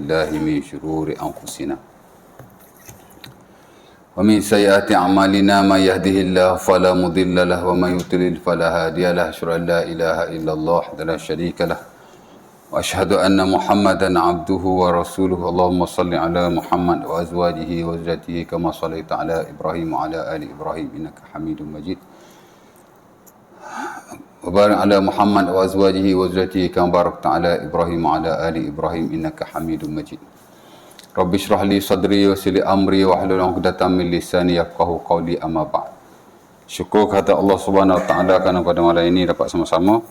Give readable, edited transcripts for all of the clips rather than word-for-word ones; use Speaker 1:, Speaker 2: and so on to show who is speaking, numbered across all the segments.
Speaker 1: بالله من شرور أنفسنا ومن سيئات أعمالنا من يهده الله فلا مضل له ومن يضلل فلا هادي له أشهد أن لا إله إلا الله وحده لا شريك له وأشهد أن محمدا عبده ورسوله اللهم صل على محمد وأزواجه وذريته كما صليت على إبراهيم وعلى آل إبراهيم إنك حميد مجيد وبارك على محمد وأزواجه وذريته كما باركت على إبراهيم وعلى آل إبراهيم إنك حميد مجيد رب اشرح لي صدري ويسر لي أمري واحلل عقدة من لساني يفقهوا قولي أما بعد. Syukur kepada Allah Subhanahu Wa Taala kerana pada malam ini dapat sama-sama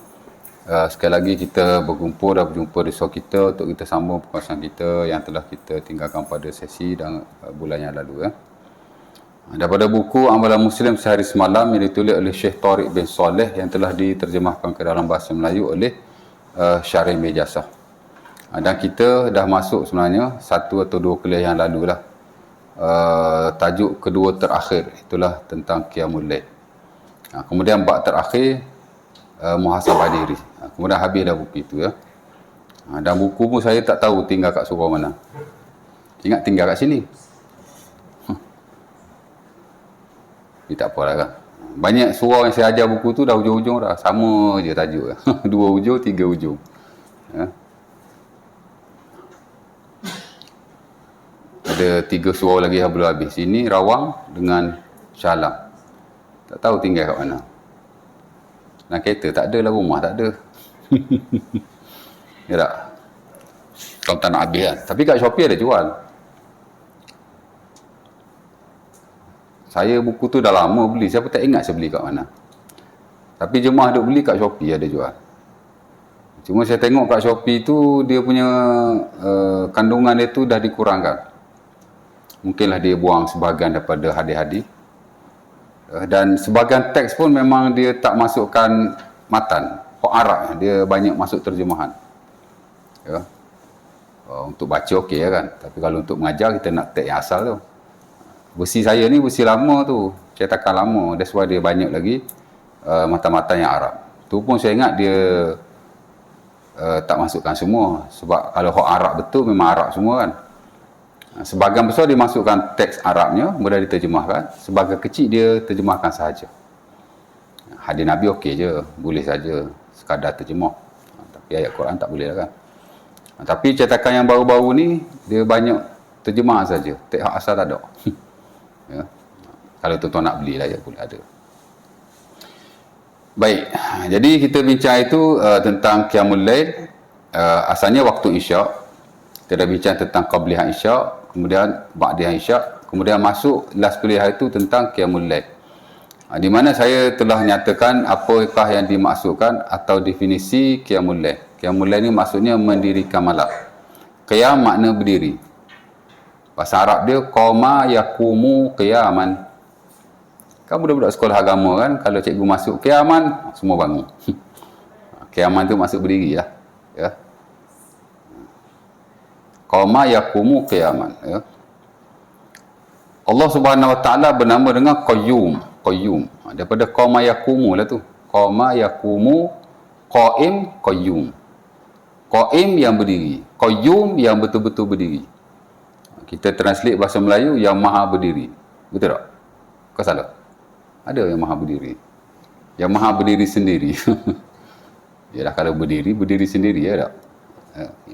Speaker 1: sekali lagi kita berkumpul dan berjumpa di show kita untuk kita sambung perkongsian kita yang telah kita tinggalkan pada sesi dan bulan yang lalu. Daripada buku Amalan Muslim Sehari Semalam yang ditulis oleh Syekh Tariq bin Saleh yang telah diterjemahkan ke dalam bahasa Melayu oleh Syarih Mejasah. Dan kita dah masuk sebenarnya satu atau dua kuliah yang lalu lah. Tajuk kedua terakhir itulah tentang Qiyamul Lail. Kemudian bab terakhir muhasabah diri. Kemudian habis dah buku itu ya. Dan buku pun saya tak tahu tinggal kat surau mana. Ingat tinggal kat sini. Tak apalah kan. Banyak surau yang saya ajar buku tu dah hujung-hujung dah. Sama je tajuk. 2 hujung, 3 hujung. Ya. Ada 3 surau lagi yang belum habis. Sini Rawang dengan Shah Alam. Tak tahu tinggal kat mana. Nak kereta tak ada lah, rumah tak ada. Ya tak? Kalau tak nak habis kan. Tapi kat Shopee ada jual. Saya buku tu dah lama beli. Siapa tak ingat saya beli kat mana. Tapi jemaah duk beli kat Shopee ada jual. Cuma saya tengok kat Shopee tu dia punya kandungan dia tu dah dikurangkan. Mungkinlah dia buang sebahagian daripada hadis-hadis. Dan sebahagian teks pun memang dia tak masukkan matan. Hok Arab dia banyak masuk terjemahan. Ya. Untuk baca okey ya kan. Tapi kalau untuk mengajar kita nak teks yang asal tu. Versi saya ni versi lama tu. Cetakan lama. That's why dia banyak lagi matan-matan yang Arab. Tu pun saya ingat dia tak masukkan semua. Sebab kalau hok Arab betul memang Arab semua kan. Sebahagian besar dia masukkan teks Arabnya, kemudian diterjemahkan. Sebahagian kecil dia terjemahkan sahaja. Hadis Nabi okey je, boleh saja sekadar terjemah. Tapi ayat Quran tak boleh lah kan. Tapi cetakan yang baru-baru ni, dia banyak terjemah saja. Teks hak asal tak ada. Ya. Kalau tuan-tuan nak belilah ya boleh ada. Baik, jadi kita bincang itu tentang Qiyamul Lail. Asalnya waktu Isyak. Kita dah bincang tentang Qabliyah Isyak, kemudian Ba'diyah Isyak, kemudian masuk last kuliah itu tentang Qiyamul Lail. Di mana saya telah nyatakan apakah yang dimaksudkan atau definisi Qiyamul Lail. Qiyamul Lail ni maksudnya mendirikan malam. Qiyam makna berdiri. Bahasa Arab dia qama yaqumu qiyaman. Kan budak-budak sekolah agama kan, kalau cikgu masuk qiyaman, semua bangun. Qiyaman tu maksud berdiri lah. Ya. Qama yaqumu qiyaman. Ya. Allah Subhanahu Wa Taala bernama dengan Qayyum. Qayyum. Daripada qama yaqumu lah tu. Qama yaqumu, qaim, qayyum. Qaim yang berdiri. Qayyum yang betul-betul berdiri. Kita translate bahasa Melayu yang maha berdiri. Betul tak? Kau salah? Ada yang maha berdiri. Yang maha berdiri sendiri. Yalah kalau berdiri sendiri ya tak?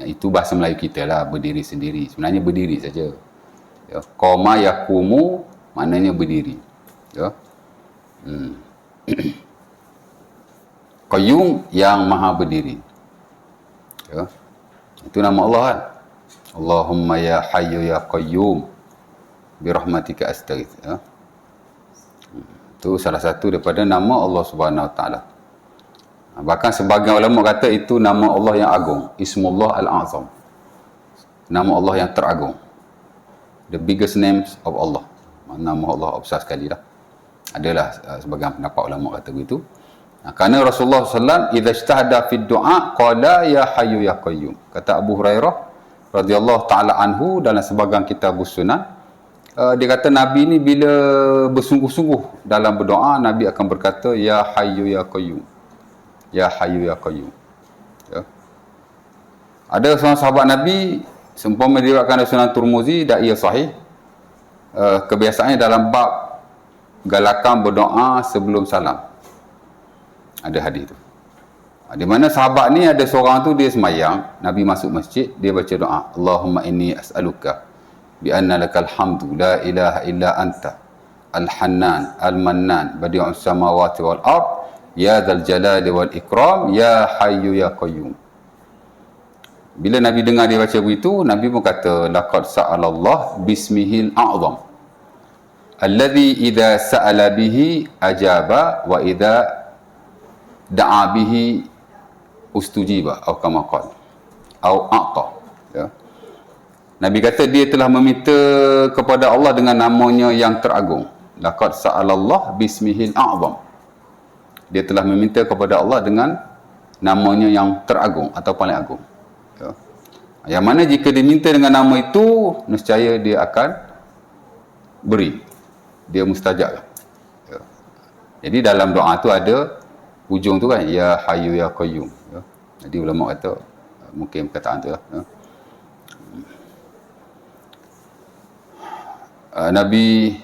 Speaker 1: Itu bahasa Melayu kita lah, berdiri sendiri. Sebenarnya berdiri saja. Ya. Qama yaqumu maknanya berdiri. Ya. Qayyum yang maha berdiri. Ya. Itu nama Allah kan? Allahumma ya hayyu ya qayyum birahmatika astaghith. Ya. Itu salah satu daripada nama Allah Subhanahu Wa Taala. Bahkan sebagian ulama kata itu nama Allah yang agung, Ismullah Al-Azam. Nama Allah yang teragung. The biggest names of Allah. Nama Allah besar sekali lah. Adalah sebagian pendapat ulama kata begitu. Kerana Rasulullah SAW idza ijtahada fi du'a qala ya hayyu ya qayyum. Kata Abu Hurairah radhiyallahu taala anhu dalam sebahagian kitab Sunan, dia kata Nabi ni bila bersungguh-sungguh dalam berdoa, Nabi akan berkata ya hayyu ya qayyum. Ya hayyu ya qayyum. Ya. Ada seorang sahabat Nabi seumpama diriwayatkan Sunan Tirmizi dan ia sahih, kebiasaannya dalam bab galakan berdoa sebelum salam. Ada hadis tu. Di mana sahabat ni ada seorang tu dia semayang, Nabi masuk masjid, dia baca doa, Allahumma inni as'aluka bi anna lakal hamdu la ilaha illa anta al-hannan al-mannan badi'us samawati wal ard ya dzal jalali wal ikram ya hayyu ya qayyum. Bila Nabi dengar dia baca begitu, Nabi pun kata laqad sa'alallah bismihil a'zam alladhi idza sa'ala bihi ajaba wa idza da'a bihi ustujiba atau kama qala atau a'ta, ya. Nabi kata dia telah meminta kepada Allah dengan namanya yang teragung. Laqad sa'alallah bismihil a'zam. Dia telah meminta kepada Allah dengan namanya yang teragung atau paling agung, ya. Yang mana jika diminta dengan nama itu, nescaya dia akan beri, dia mustajab, ya. Jadi dalam doa tu ada hujung tu kan, ya hayyu ya qayyum, ya. Jadi ulama kata mungkin perkataan tu lah, ya. Nabi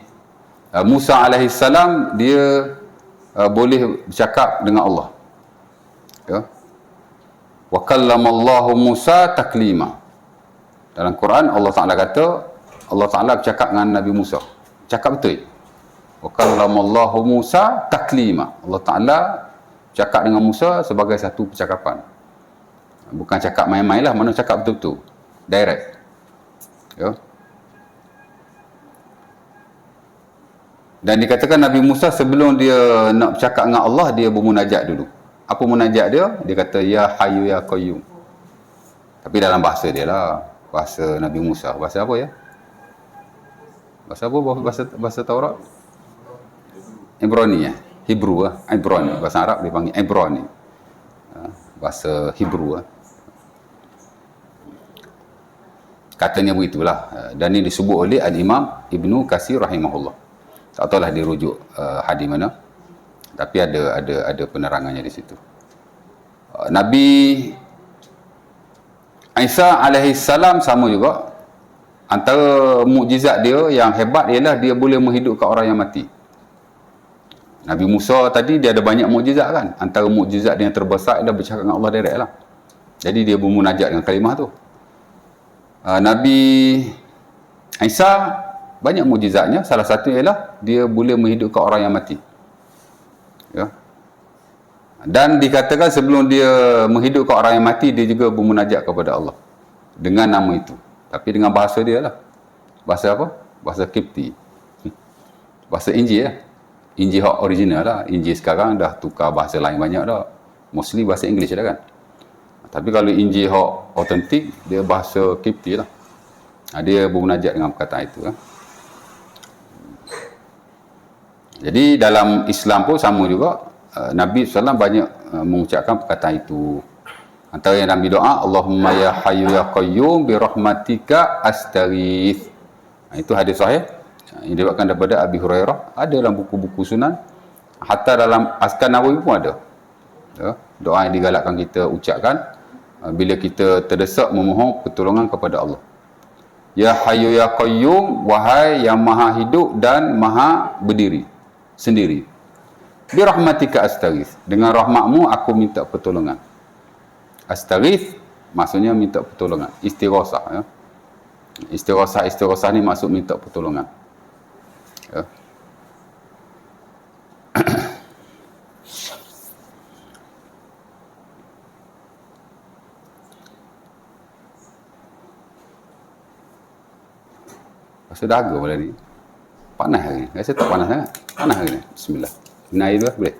Speaker 1: Musa alaihi salam dia boleh bercakap dengan Allah, ya. Wa kallamallahu Musa taklima. Dalam Quran Allah Taala kata Allah Taala bercakap dengan Nabi Musa, cakap betul. Wa kallamallahu Musa taklima. Allah Taala cakap dengan Musa sebagai satu percakapan. Bukan cakap main-main lah, mana cakap betul-betul, direct, ya. Dan dikatakan Nabi Musa sebelum dia nak bercakap dengan Allah, dia bermunajat dulu. Apa munajat dia? Dia kata ya hayyu ya qayyum. Tapi dalam bahasa dia lah, bahasa Nabi Musa. Bahasa apa ya? Bahasa apa? Bahasa Taurat? Ibrani, ya. Hebrew lah. Ibrani. Bahasa Arab dia panggil Ibrani. Bahasa Hebrew lah. Katanya begitulah. Dan ini disebut oleh Al-Imam Ibnu Katsir rahimahullah. Tak tahulah dia rujuk hadis mana, tapi ada penerangannya di situ. Nabi Isa alaihi salam sama juga. Antara mukjizat dia yang hebat ialah dia boleh menghidupkan orang yang mati. Nabi Musa tadi dia ada banyak mukjizat kan. Antara mukjizat dia yang terbesar ialah bercakap dengan Allah direct lah. Jadi dia bermunajat dengan kalimah tu. Nabi Isa banyak mukjizatnya, salah satu ialah dia boleh menghidupkan orang yang mati, ya. Dan dikatakan sebelum dia menghidupkan orang yang mati, dia juga bermunajat kepada Allah dengan nama itu, tapi dengan bahasa dia lah. Bahasa apa? Bahasa Kipti. Bahasa Injil lah. Injil hak original lah. Injil sekarang dah tukar bahasa lain banyak dah, mostly bahasa English dah kan. Tapi kalau Injil hak autentik, dia bahasa Kipti lah. Dia bermunajat dengan perkataan itu lah. Jadi dalam Islam pun sama juga. Nabi SAW banyak mengucapkan perkataan itu. Antara yang Nabi doa, Allahumma ya hayyu ya qayyum bi rahmatika astaghith. Itu hadis sahih yang diriwayatkan daripada Abi Hurairah, ada dalam buku-buku sunan, hatta dalam Azkar Nawawi pun ada, ya. Doa yang digalakkan kita ucapkan bila kita terdesak memohon pertolongan kepada Allah. Ya hayyu ya qayyum, wahai yang maha hidup dan maha berdiri sendiri. Bi rahmatika astaghith, dengan rahmatmu aku minta pertolongan. Astaghith maksudnya minta pertolongan, istighosah, ya. Istighosah ni maksud minta pertolongan, ya. Rasa dahaga pada ni. Panas hari ni. Rasa tak panas sangat. Panas hari ni. Bismillah. Minum air dulu lah, boleh?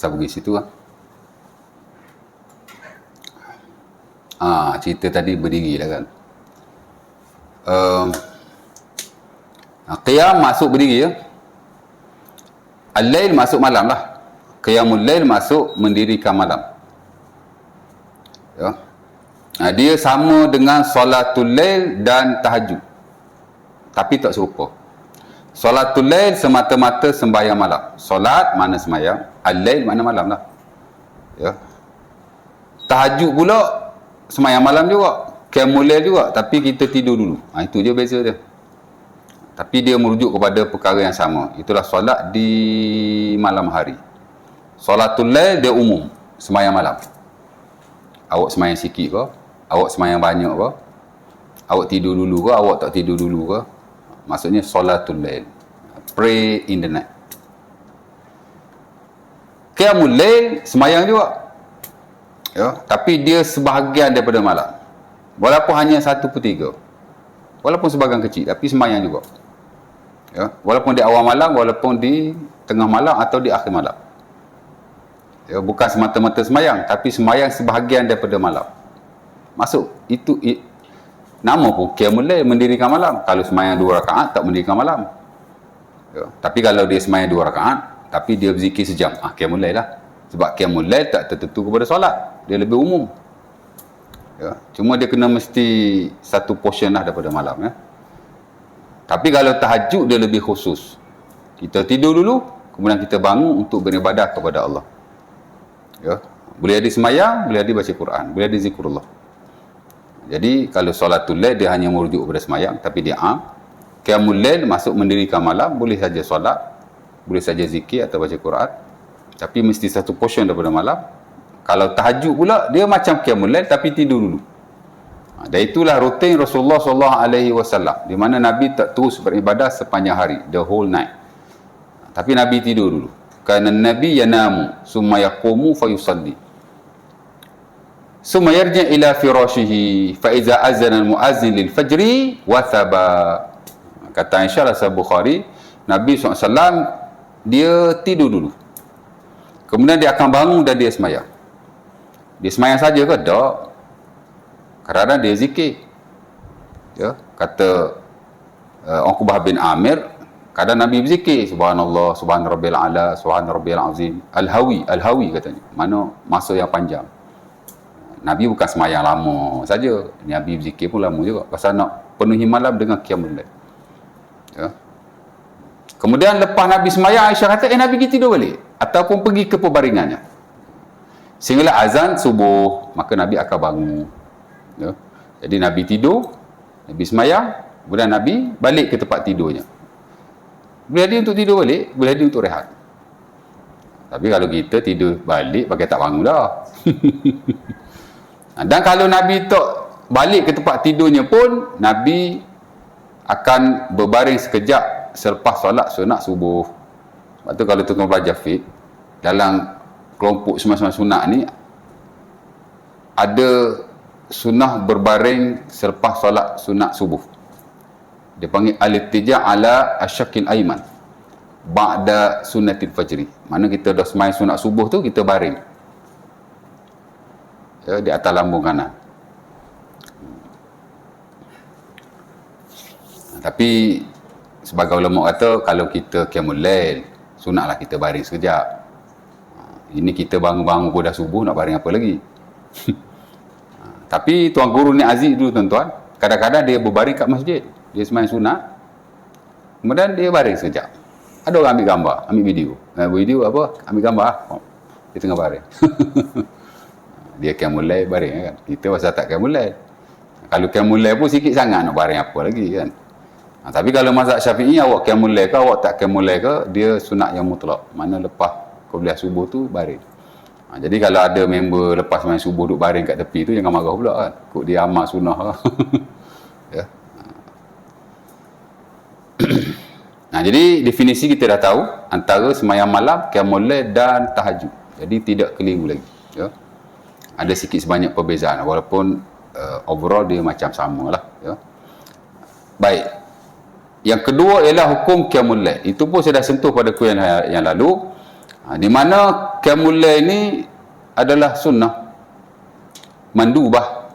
Speaker 1: Saya pergi situ lah. Cerita tadi berdiri lah kan. Qiyam masuk berdiri ya. Al-lail masuk malam lah. Qiyamul lail masuk mendirikan malam. Ya. Dia sama dengan solatul lail dan tahajud. Tapi tak serupa. Solatul lail semata-mata sembahyang malam. Solat mana sembahyang, al-lail mana malam lah. Ya. Tahajud pula sembahyang malam juga. Qiyamul lail juga, tapi kita tidur dulu. Itu je beza dia. Tapi dia merujuk kepada perkara yang sama. Itulah solat di malam hari. Solatul lail dia umum, sembahyang malam. Awak sembahyang sikit ke? Awak sembahyang banyak ke? Awak tidur dulu ke? Awak tak tidur dulu ke? Maksudnya solatul lail. Pray in the night. Qiyamul lail sembahyang juga. Ya, tapi dia sebahagian daripada malam. Walaupun hanya 1/3. Walaupun sebahagian kecil, tapi sembahyang juga. Ya, walaupun di awal malam, walaupun di tengah malam atau di akhir malam. Ya, bukan semata-mata sembahyang, tapi sembahyang sebahagian daripada malam. Masuk itu nama pun qiyamul lail, mendirikan malam. Kalau sembahyang 2 rakaat tak mendirikan malam. Ya, tapi kalau dia sembahyang 2 rakaat tapi dia berzikir sejam, qiyamul lail lah. Sebab qiyamul lail tak tertentu kepada solat, dia lebih umum. Ya, cuma dia kena mesti satu portion lah daripada malam ya. Tapi kalau tahajud dia lebih khusus. Kita tidur dulu, kemudian kita bangun untuk beribadah kepada Allah. Ya, boleh ada sembahyang, boleh ada baca Quran, boleh ada zikrullah. Jadi kalau solatul lail dia hanya merujuk kepada sembahyang, tapi dia qiyamul lail masuk mendirikan malam, boleh saja solat, boleh saja zikir atau baca Quran, tapi mesti satu portion daripada malam. Kalau tahajud pula dia macam qiyamul lail tapi tidur dulu. Dan itulah rutin Rasulullah SAW, di mana Nabi tak terus beribadah sepanjang hari, the whole night. Tapi Nabi tidur dulu. Kana Nabi yanamu summa yaqumu fayusalli. Summa yarji' ila firashihi fa iza azana al-muazzin lil fajri wathaba. Kata Aisyah Bukhari, Nabi SAW dia tidur dulu. Kemudian dia akan bangun dan dia sembahyang. Dia sembahyang saja ke? Tak. Kadang-kadang dia zikir. Ya, kata Uqbah bin Amir, kadang Nabi berzikir subhanallah, subhan rabbil ala, subhan rabbil azim, al-hawi katanya. Mana masa yang panjang. Nabi bukan sembahyang lama saja, Nabi berzikir pun lama juga. Pasal nak penuhi malam dengan qiyamul lail. Ya. Kemudian lepas Nabi sembahyang, Aisyah kata, Nabi pergi tidur balik ataupun pergi ke perbaringannya. Sehinggalah azan subuh, maka Nabi akan bangun. Ya. Jadi Nabi tidur, Nabi sembahyang, kemudian Nabi balik ke tempat tidurnya. Boleh ada untuk tidur balik, boleh ada untuk rehat. Tapi kalau kita tidur balik, pakai tak bangun dah. Dan kalau Nabi tak balik ke tempat tidurnya pun, Nabi akan berbaring sekejap selepas solat sunat subuh. Sebab tu kalau tuan belajar fiqh, dalam kelompok semasa sunat ni, ada sunnah berbaring selepas solat sunat subuh. Dia panggil al-ittija' ala asyakil aiman ba'da sunnatil fajri. Mana kita dah sembahyang sunat subuh tu, kita baring ya, di atas lambung kanan. Tapi sebagai ulama kata, kalau kita qiyamul lail, sunatlah kita baring sekejap. Ini kita bangun-bangun pun dah subuh, nak baring apa lagi? Tapi Tuan Guru ni Aziz dulu tuan-tuan, kadang-kadang dia berbaring kat masjid. Dia sembahyang sunat, kemudian dia baring sekejap. Ada orang ambil gambar, ambil video. Video apa? Ambil gambar. Dia tengah baring. Dia qiyamul lail baring kan. Kita pasal tak qiyamul lail. Kalau qiyamul lail pun sikit sangat nak baring apa lagi kan. Tapi kalau mazhab Syafi'i, awak qiyamul lail ke, awak tak qiyamul lail ke, dia sunat yang mutlak. Mana lepas qabliyah subuh tu baring. Jadi kalau ada member lepas main subuh duduk baring kat tepi tu, jangan marah pula kan. Kok dia amal sunnah lah. Ya. Jadi definisi kita dah tahu antara sembahyang malam, qiyamul lail dan tahajud. Jadi tidak keliru lagi. Ya. Ada sikit sebanyak perbezaan walaupun overall dia macam sama lah. Ya. Baik. Yang kedua ialah hukum qiyamul lail. Itu pun saya dah sentuh pada kuliah yang lalu. Di mana qiyamul lail ini adalah sunnah mandubah,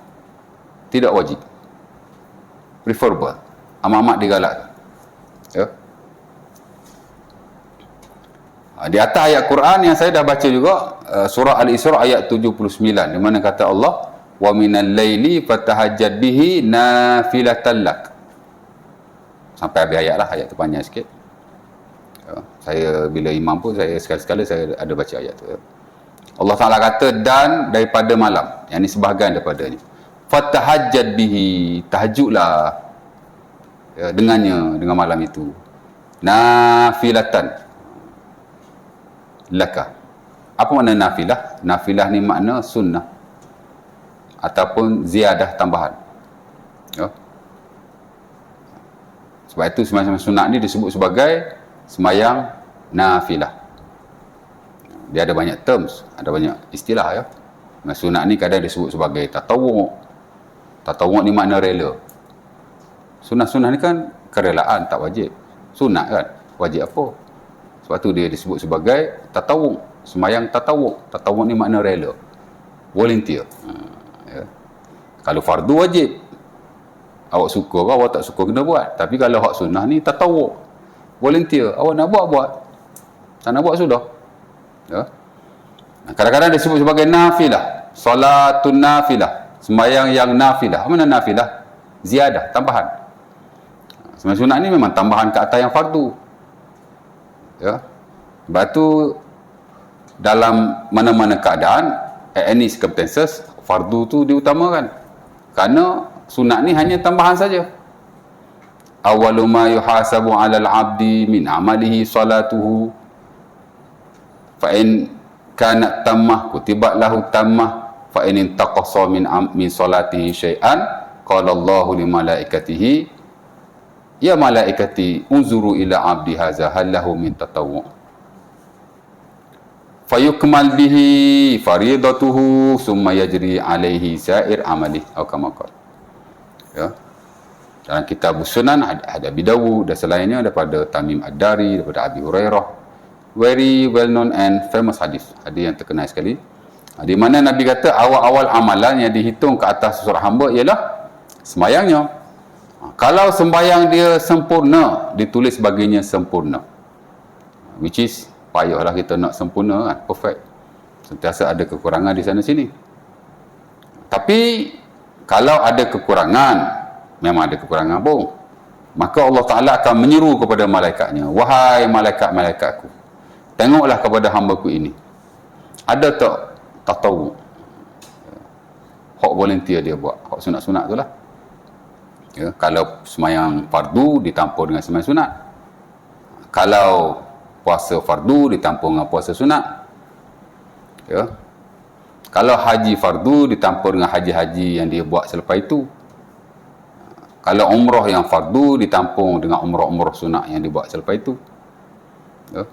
Speaker 1: tidak wajib. preferable, amat-amat digalakkan. Ya. Di atas ayat Quran yang saya dah baca juga, surah Al-Isra ayat 79, di mana kata Allah, wa minal laili fatahajjad bihi nafilatan lak. Sampai habis ayat lah, ayat tu panjang sikit. Ya. Saya bila imam pun saya sekali-sekala saya ada baca ayat tu. Ya. Allah Ta'ala kata, dan daripada malam, yang ni sebahagian daripada ni, fatahajjad bihi, tahajudlah ya, dengannya, dengan malam itu, nafilatan laka. Apa makna nafilah? Nafilah ni makna sunnah ataupun ziyadah tambahan. Ya. Sebab itu sembahyang sunat ni disebut sebagai sembahyang nafilah. Dia ada banyak terms, ada banyak istilah ya. Sunat ni kadang disebut sebagai tatawwu'. Tatawwu' ni makna rela. Sunat-sunat ni kan kerelaan, tak wajib. Sunat kan, wajib apa? Sebab tu dia disebut sebagai tatawwu', sembahyang tatawwu'. Tatawwu' ni makna rela, volunteer. Ya. Kalau fardu wajib, awak suka ke awak tak suka kena buat. Tapi kalau hak sunnah ni tatawwu', volunteer, awak nak buat, tak nak buat sudah. Ya. Kadang-kadang disebut sebagai nafilah, salatun nafilah, sembahyang yang nafilah. Apa makna nafilah? Ziyadah, tambahan. Sembahyang sunat ni memang tambahan ke atas yang fardu. Ya. Sebab tu dalam mana-mana keadaan, at any circumstances, fardu tu diutamakan. Kerana sunat ni hanya tambahan saja. Awwalu ma yuhasabu 'alal 'abdi min 'amalihi salatuhu fa in kanat tammah kutibat lahu tammah fa in intaqasa min salatihi syai'an qala Allahu li malaikatihi ya malaikati unzuru ila 'abdi hadza hal lahu min tatawwu' fayukmal bihi faridatuhu summa yajri 'alaihi sa'ir 'amali atau kama qala. Ya. Dalam kitab Sunan ada Abi Dawud dan selainnya daripada Tamim Ad-Dari, daripada Abi Hurairah, very well known and famous hadis yang terkenal sekali, di mana Nabi kata awal-awal amalan yang dihitung ke atas seorang hamba ialah sembayangnya. Kalau sembayang dia sempurna, ditulis baginya sempurna, which is payahlah kita nak sempurna kan, perfect. Sentiasa ada kekurangan di sana sini. Tapi kalau ada kekurangan, memang ada kekurangan pun, maka Allah Ta'ala akan menyeru kepada malaikatnya, wahai malaikat-malaikatku, tengoklah kepada hamba-ku ini, ada tak tatawwu', hak volunteer dia buat, hak sunat-sunat tu lah. Ya, kalau sembahyang fardu ditampur dengan sembahyang sunat, kalau puasa fardu ditampur dengan puasa sunat, ya. Kalau haji fardu ditampur dengan haji-haji yang dia buat selepas itu, kalau umrah yang fardu ditampung dengan umrah-umrah sunat yang dia buat selepas itu. Ya.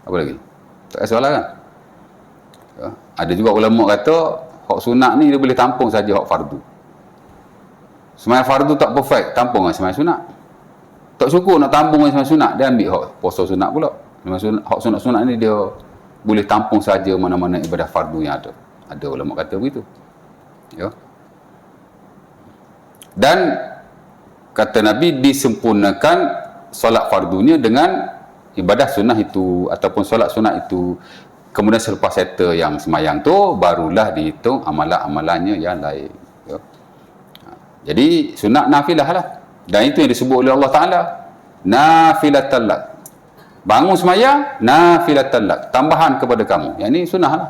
Speaker 1: Apa lagi? Tak ada soalan kan? Ya. Ada juga ulama kata hak sunat ni dia boleh tampung saja hak fardu. Sembahyang fardu tak perfect, tampung dengan sembahyang sunat. Tak syukur nak tampung dengan sembahyang sunat, dia ambil hak puasa sunat pula. Hak sunat-sunat ni dia boleh tampung saja mana-mana ibadah fardu yang ada. Ada ulama kata begitu. Ya. Dan kata Nabi, disempurnakan solat fardunya dengan ibadah sunnah itu ataupun solat sunat itu. Kemudian selepas settle yang semayang tu, barulah dihitung amalan-amalannya yang lain. Ya. Jadi sunat nafilah lah. Dan itu yang disebut oleh Allah Ta'ala, nafilatan lak. Bangun semayang, nafilatan lak, tambahan kepada kamu. Yang ini sunnah lah.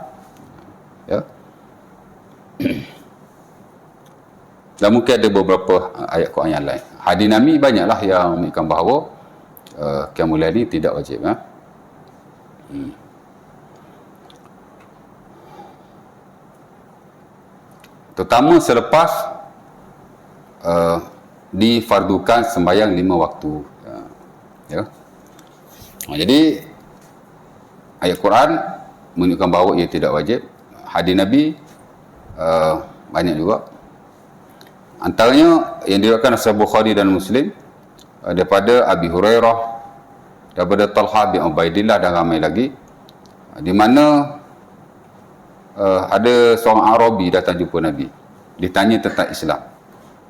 Speaker 1: Ya. Dan mungkin ada beberapa ayat Quran yang lain. Hadis Nabi banyaklah yang menunjukkan bahawa qiyamul lail ni tidak wajib. Terutama selepas difardukan sembahyang 5 waktu. Ya. Jadi ayat Quran menunjukkan bahawa ia tidak wajib. Hadis Nabi banyak juga. Antaranya yang diriwayatkan oleh Bukhari dan Muslim daripada Abi Hurairah, daripada Talha bin Ubaidillah dan ramai lagi, di mana ada seorang Arabi datang jumpa Nabi, ditanya tentang Islam.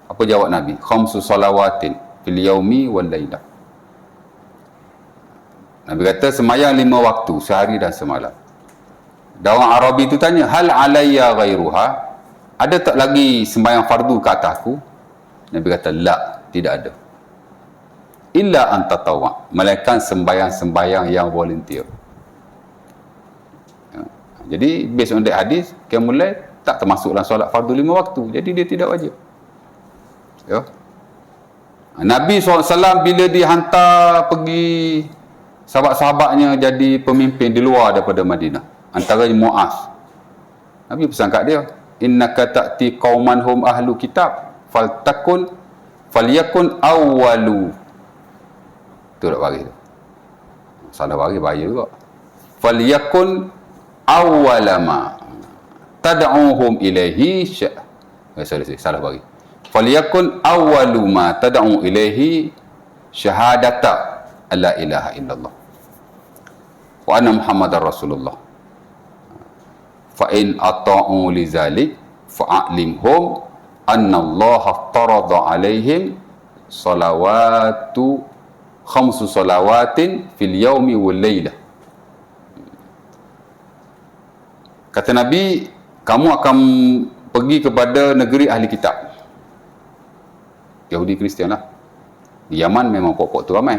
Speaker 1: Apa jawab Nabi? Khamsu salawatin fil yaumi wal lailah. Nabi kata semayang 5 waktu sehari dan semalam. Dan orang Arabi itu tanya, hal alayya ghairuha? Ada tak lagi sembahyang fardu ke atasku? Nabi kata, la, tidak ada. Illa an tatawwa, melainkan sembahyang-sembahyang yang volunteer. Ya. Jadi based on that hadis, qiyamul lail tak termasuk dalam solat fardu 5 waktu. Jadi dia tidak wajib. Ya. Nabi SAW bila dihantar pergi sahabat-sahabatnya jadi pemimpin di luar daripada Madinah, antaranya Muaz, Nabi pesan kat dia, innaka ta'ti qauman hum ahlu kitab falyakun awwalu. Tu tak bagi tu. Salah bagi bahaya juga. Falyakun awwalama tad'uhum ilaihi salah bagi. Falyakun awwalu ma tad'u ilaihi syahadata alla ilaha illallah wa anna muhammadar rasulullah. Fa in ata'u li zalik fa'alimhum anna Allah aftarada alaihim salawatu khamsu salawatin fil yaumi wal lailah. Kata Nabi, kamu akan pergi kepada negeri ahli kitab, Yahudi Kristian lah. Di Yaman memang pokok tu ramai.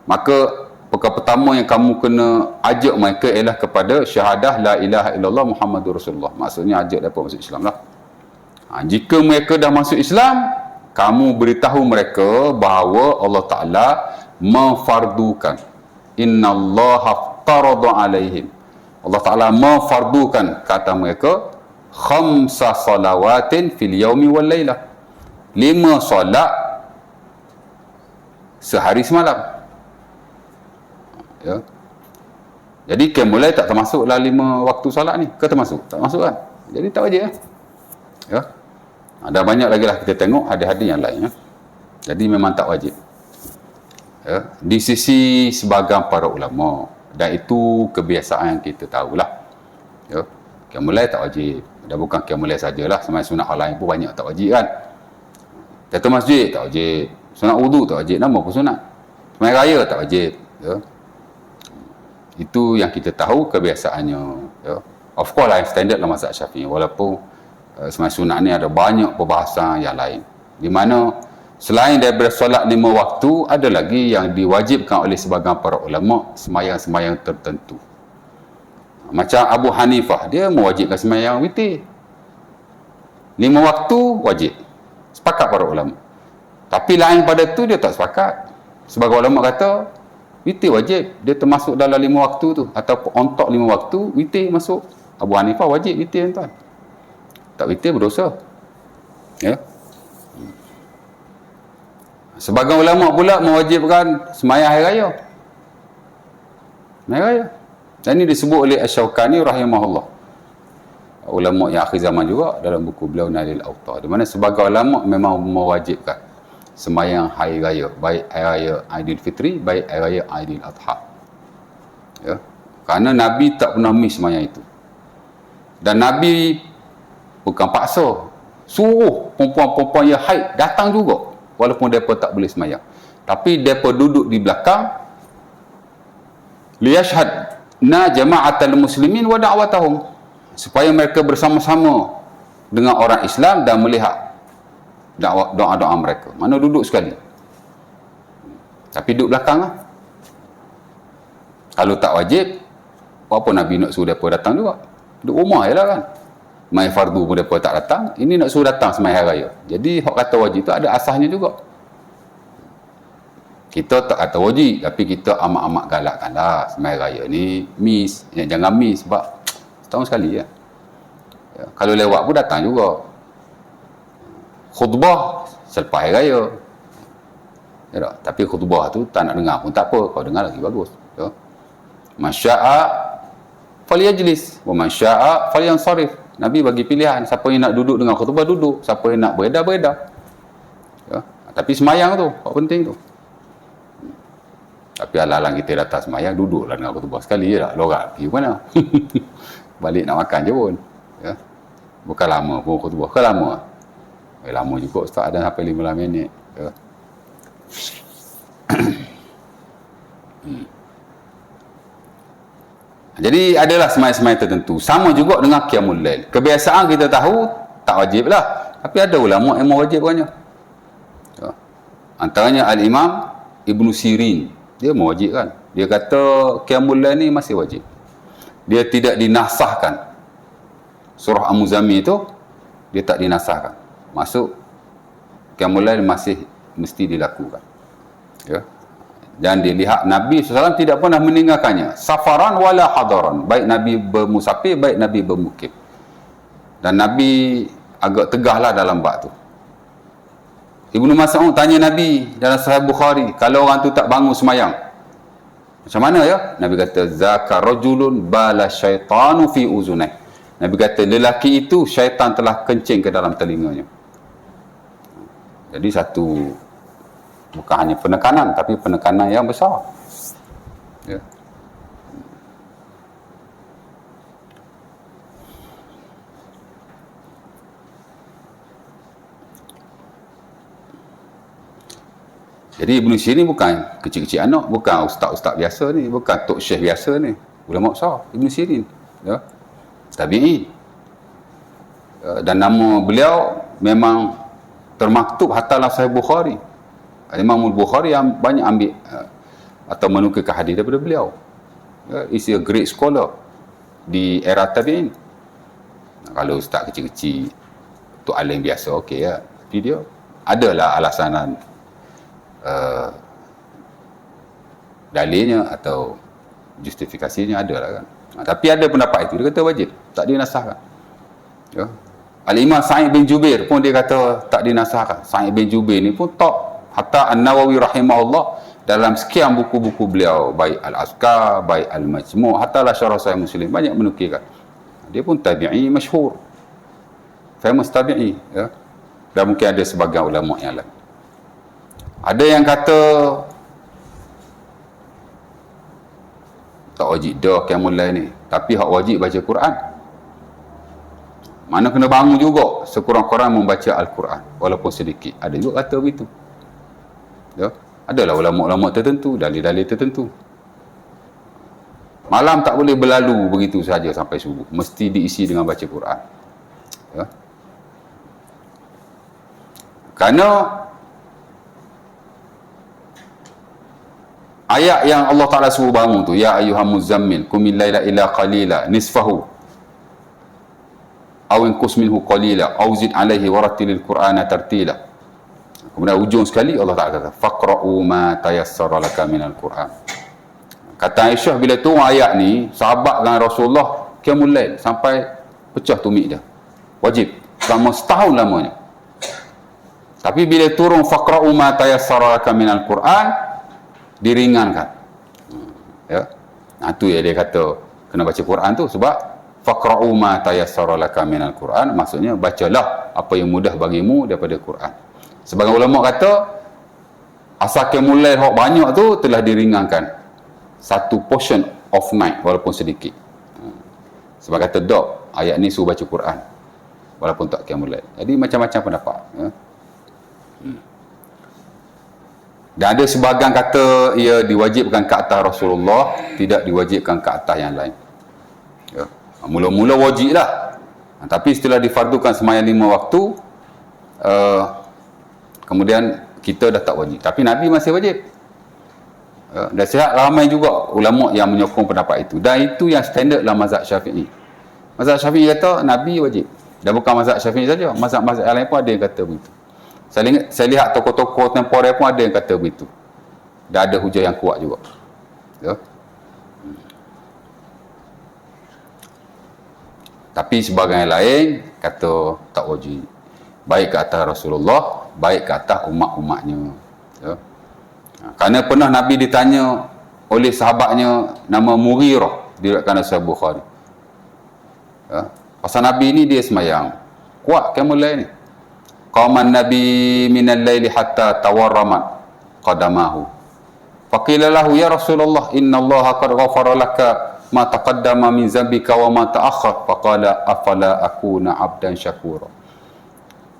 Speaker 1: Maka perkara pertama yang kamu kena ajak mereka ialah kepada syahadah la ilaha illallah Muhammadur Rasulullah. Maksudnya ajak mereka masuk Islam lah. Jika mereka dah masuk Islam, kamu beritahu mereka bahawa Allah Ta'ala memfardukan. Innallaha aftarada alaihim. Allah Ta'ala memfardukan kata mereka khamsa salawatin fil yaumi wal lailah. 5 solat sehari semalam. Ya. Jadi mulai tak termasuklah 5 waktu solat ni. Ke termasuk? Tak masuk kan? Jadi tak wajib lah. Ya. Ada banyak lagi lah kita tengok hadis-hadis yang lain. Ya. Jadi memang tak wajib. Ya. Di sisi sebahagian para ulama, dan itu kebiasaan yang kita tahulah. Ya. Mulai tak wajib. Dan bukan mulai sajalah, sembahyang sunat hal lain pun banyak tak wajib kan. Tahiyatul masjid tak wajib. Sunat wudu tak wajib, nama pun sunat. Sembahyang raya tak wajib. Ya. Itu yang kita tahu kebiasaannya. Ya. Of course lah, standard lah mazhab Syafi'i. Walaupun sembahyang sunat ni ada banyak perbahasan yang lain. Di mana selain daripada solat 5 waktu, ada lagi yang diwajibkan oleh sebahagian para ulama, sembahyang-sembahyang tertentu. Macam Abu Hanifah, dia mewajibkan sembahyang witir. 5 waktu wajib. Sepakat para ulama. Tapi lain pada tu dia tak sepakat. Sebagai ulama kata witir wajib, dia termasuk dalam 5 waktu tu, ataupun on top 5 waktu witir masuk. Abu Hanifah wajib witir tuan. Tak witir berdosa. Ya. Sebagian ulama pula mewajibkan sembahyang hari raya. Hari raya. Dan ini disebut oleh Asy-Syaukani rahimahullah. Ulama yang akhir zaman juga dalam buku beliau Nailul Awtar, di mana sebagian ulama memang mewajibkan sembahyang hari raya, baik hari raya Aidilfitri, baik hari raya Aidil Adha. Ya. Kerana Nabi tak pernah miss sembahyang itu. Dan Nabi bukan paksa, suruh perempuan-perempuan yang haid datang juga walaupun mereka tak boleh sembahyang. Tapi mereka duduk di belakang liyashhadna jama'atal muslimin wa da'watahum, supaya mereka bersama-sama dengan orang Islam dan melihat doa-doa mereka. Mana duduk sekali. Tapi duduk belakang lah. Kalau tak wajib, apa Nabi nak suruh mereka datang juga? Duduk rumah je lah kan. Mai fardu pun mereka tak datang. Ini nak suruh datang sembahyang raya. Jadi hak kata wajib tu ada asasnya juga. Kita tak kata wajib, tapi kita amat-amat galakkanlah sembahyang raya ni miss. Jangan miss sebab setahun sekali ya. Ya. Kalau lewat pun datang juga. Khutbah selepas hari raya. Ya tak? Tapi khutbah tu tak nak dengar pun tak apa. Kau dengar lagi bagus. Ya. Masya'a falyajlis wa masya'a falyansarif. Nabi bagi pilihan, siapa yang nak duduk dengan khutbah duduk, siapa yang nak beredar beredar. Ya. Tapi semayang tu, apa penting tu. Tapi alang-alang kita datang semayang, duduklah dengan khutbah sekali je tak, lorak pergi mana. Balik nak makan je pun. Ya. Bukan lama pun khutbah, bukan lama. Lama juga Ustaz, ada sampai 15 minit. Ya. Jadi adalah semai-semai tertentu. Sama juga dengan qiyamul lail. Kebiasaan kita tahu tak wajib lah. Tapi ada ulama yang mewajibkannya. Ya. Antaranya Al-Imam Ibn Sirin. Dia mewajibkan. Dia kata qiyamul lail ni masih wajib. Dia tidak dinasahkan. Surah Al-Muzammil itu dia tak dinasahkan. Masuk qiyamul lail masih mesti dilakukan. Ya. Dan dilihat Nabi SAW tidak pernah meninggalkannya. Safaran wala hadaran. Baik Nabi bermusafir, baik Nabi bermukim. Dan Nabi agak tegahlah dalam bab tu. Ibnu Mas'ud tanya Nabi dalam Sahih Bukhari, kalau orang tu tak bangun semayang, macam mana ya? Nabi kata, zaka rajulun bala syaitanu fi uzunai. Nabi kata, lelaki itu syaitan telah kencing ke dalam telinganya. Jadi satu, bukan hanya penekanan, tapi penekanan yang besar. Ya. Jadi Ibn Sirin bukan kecil-kecil anak, bukan ustaz-ustaz biasa ni, bukan tok syekh biasa ni. Ulama besar, Ibn Sirin. Ya. Tabi'i. Dan nama beliau memang termaktub hatta dalam Sahih Bukhari. Imam Al-Bukhari yang banyak ambil atau menukilkan hadis daripada beliau. Is a great scholar di era tabi'in. Kalau ustaz kecil-kecil, tu alim biasa, okey ya. Tapi dia adalah alasanan dalilnya atau justifikasinya adalah kan. Tapi ada pendapat itu, dia kata wajib, tak dinasahkan. Ya. Al-Imam Sa'id bin Jubair pun dia kata tak dinasahkan. Sa'id bin Jubair ni pun top. Hatta An-Nawawi rahimahullah dalam sekian buku-buku beliau, baik Al-Azkar, baik Al-Majmu', hatta la Syarah Sahih Muslim, banyak menukilkan. Dia pun tabi'i masyhur. Famous tabi'i, ya. Dan mungkin ada sebagian ulama yang lain. Ada yang kata tak wajib dah qiyamul lail ni, tapi hak wajib baca Quran. Mana kena bangun juga sekurang-kurang membaca Al-Quran walaupun sedikit. Ada juga kata begitu. Ya, adalah ulama-ulama tertentu, dalil-dalil tertentu. Malam tak boleh berlalu begitu saja sampai subuh, mesti diisi dengan baca Quran. Ya. Kerana ayat yang Allah Ta'ala suruh bangun tu, ya ayyuhal muzammil qumil laila illa qalila nisfahu aw inqus minhu qalila aw zid alaihi warattilil qur'ana tartila. Kemudian ujung sekali Allah Ta'ala kata faqra'u ma tayassara laka minal Qur'an. Kata Aisyah, bila turun ayat ni, sahabat dengan Rasulullah qiyamul lail sampai pecah tumit dia. Wajib selama setahun lamanya. Tapi bila turun faqra'u ma tayassara laka minal Qur'an, diringankan. Ya. Nah, tu ya dia kata kena baca Quran tu, sebab faqra'u ma tayassara laka minal Qur'an, maksudnya bacalah apa yang mudah bagimu daripada Quran. Sebagian ulama kata asal qiyamul lail hak banyak tu telah diringankan satu portion of night walaupun sedikit. Sebab kata dok, ayat ni suruh baca Quran walaupun tak qiyamul lail. Jadi macam-macam pendapat, ya. Dan ada sebahagian kata ia diwajibkan ke atas Rasulullah, tidak diwajibkan ke atas yang lain. Ya. Mula-mula wajib lah, tapi setelah difardukan sembahyang 5 waktu, kemudian kita dah tak wajib. Tapi Nabi masih wajib. Dan sihat ramai juga ulama yang menyokong pendapat itu. Dan itu yang standard dalam mazhab Syafi'i. Mazhab Syafi'i kata Nabi wajib. Dan bukan mazhab Syafi'i saja, mazhab-mazhab yang lain pun ada yang kata begitu. Saya lihat tokoh-tokoh temporer pun ada yang kata begitu. Dan ada hujah yang kuat juga. Ya. Tapi sebagian lain kata tak wajib. Baik ke atas Rasulullah, baik ke atas umat-umatnya. Ya. Kerana pernah Nabi ditanya oleh sahabatnya nama Mughirah, diriwayatkan oleh Sahih Bukhari. Ya. Pasal Nabi ni dia semayang kuat qiyamul lail ni. Qaman Nabi minal laili hatta tawarramat qadamahu. Faqila lahu ya Rasulullah inna Allah qad ghafara laka ma taqaddama min zambika wa ma ta'akhkhar. Faqala afala akuna 'abdan syakura.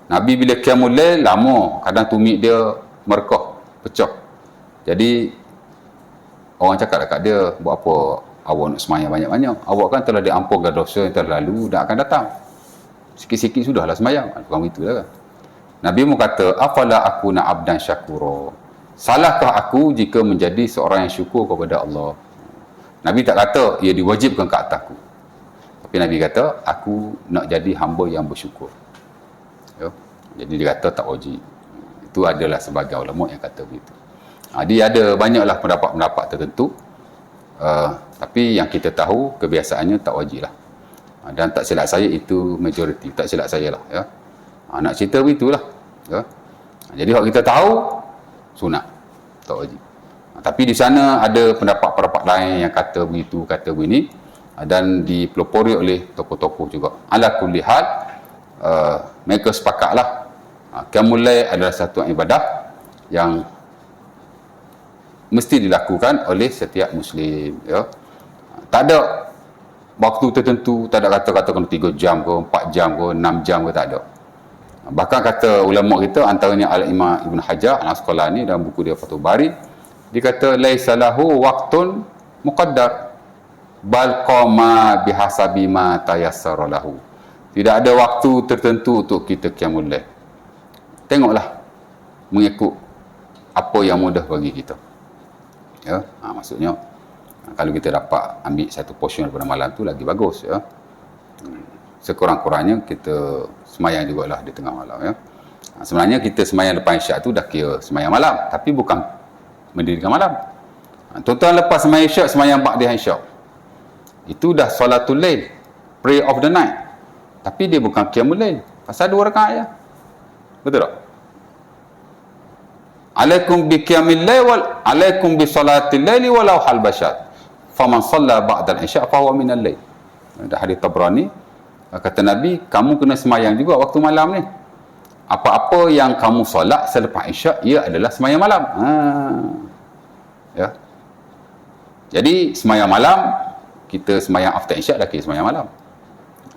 Speaker 1: Nabi bila qiyamul lail lama, kadang tumit dia merkah, pecah. Jadi orang cakap dekat dia, buat apa awak nak semayang banyak-banyak? Awak kan telah diampunkan dosa yang terlalu dan akan datang. Sikit-sikit sudahlah semayang. Bukan itulah kan. Nabi mu kata, afala aku na abdan syakura. Salahkah aku jika menjadi seorang yang syukur kepada Allah? Nabi tak kata ia diwajibkan ke atasku. Tapi Nabi kata, aku nak jadi hamba yang bersyukur. Ya? Jadi dia kata tak wajib. Itu adalah sebagai ulama yang kata begitu. Dia ada banyaklah pendapat-pendapat tertentu. Tapi yang kita tahu kebiasaannya tak wajib lah. Dan tak silap saya itu majoriti, tak silap saya lah. Ya? Nak cerita begitulah. Ya? Jadi kalau kita tahu, sunat, tak wajib. Tapi di sana ada pendapat-pendapat lain yang kata begitu, kata begini, dan dipelopori oleh tokoh-tokoh juga. Ala kulli hal, mereka sepakatlah qiyamul lail adalah satu ibadah yang mesti dilakukan oleh setiap Muslim. Ya? Tak ada waktu tertentu, tak ada kata-kata kena 3 jam ke, 4 jam ke, 6 jam ke, tak ada. Bahkan kata ulama kita, antaranya Al-Imam Ibn Hajar Al-Asqalani dalam buku dia Fathul Bari, dia kata, laisa lahu waqtun muqaddar, bal qama bihasabi ma tayassara lahu. Tidak ada waktu tertentu untuk kita qiyamul lail. Tengoklah mengikut apa yang mudah bagi kita. Ya, maksudnya kalau kita dapat ambil satu portion daripada malam tu lagi bagus, ya. Sekurang-kurangnya kita semayang jugalah di tengah malam, ya. Sebenarnya kita semayang lepas isyak tu dah kira semayang malam, tapi bukan mendirikan malam. Tuan-tuan lepas semayang isyak, semayang ba'da isyak, itu dah salatul lail, prayer of the night. Tapi dia bukan qiyamul lail, pasal 2 rakaat je. Betul tak? Alaikum bi qiyamil lail wal alaikum bi salatil laili walau hal basyat. Faman shalla ba'da al-isya fa huwa min al-lail. Ada hadis Tabrani, kata Nabi, kamu kena semayang juga waktu malam ni. Apa-apa yang kamu solat selepas isyak, ia adalah semayang malam. Ya. Jadi semayang malam, kita semayang after isyak dah kira semayang malam.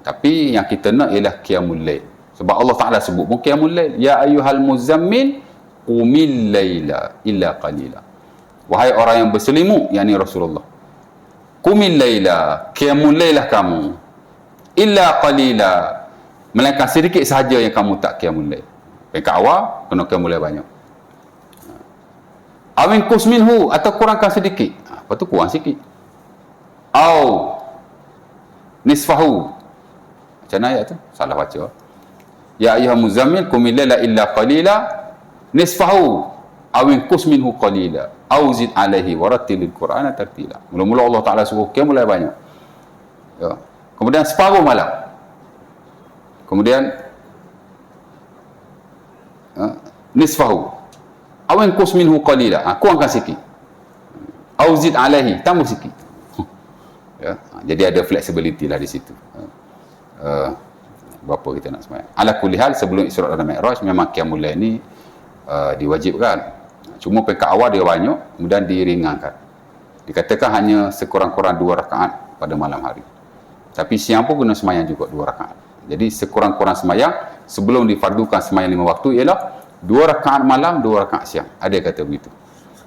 Speaker 1: Tapi yang kita nak ialah qiyamul lail. Sebab Allah Ta'ala sebut pun qiyamul lail. Ya ayyuhal muzammil qumil laila illa qalila. Wahai orang yang berselimut, yakni Rasulullah, qumil laila, qiyamul lailah kamu, illa qalila, melainkan sedikit sahaja yang kamu tak qiyamul lail. Pekat awal kena qiyamul lail banyak. Awin kus minhu, atau kurangkan sedikit. Apa tu kurang sikit? Au nisfahu. Macam mana ayat tu? Salah baca. Ya ayyuhal muzammil qumil laila illa qalila nisfahu awin kus minhu qalila au zid alaihi warattilil qur'ana tartila. Mula-mula Allah Taala suruh qiyamul lail banyak. Ya. Kemudian separuh malam. Kemudian nisfahu awin kus minhu qalila, kurangkan sikit. Au zid alaihi, tambah sikit. Ya. Jadi ada flexibility lah di situ. Berapa kita nak semayang. Ala kulli hal, sebelum Isra' dan Mi'raj memang qiyamul lail ni diwajibkan. Cuma pekat awal dia banyak, kemudian diringankan. Dikatakan hanya sekurang-kurang 2 rakaat pada malam hari. Tapi siang pun kena semayang juga 2 rakaat. Jadi sekurang-kurang semayang sebelum difardukan semayang 5 waktu ialah 2 rakaat malam, 2 rakaat siang. Ada yang kata begitu.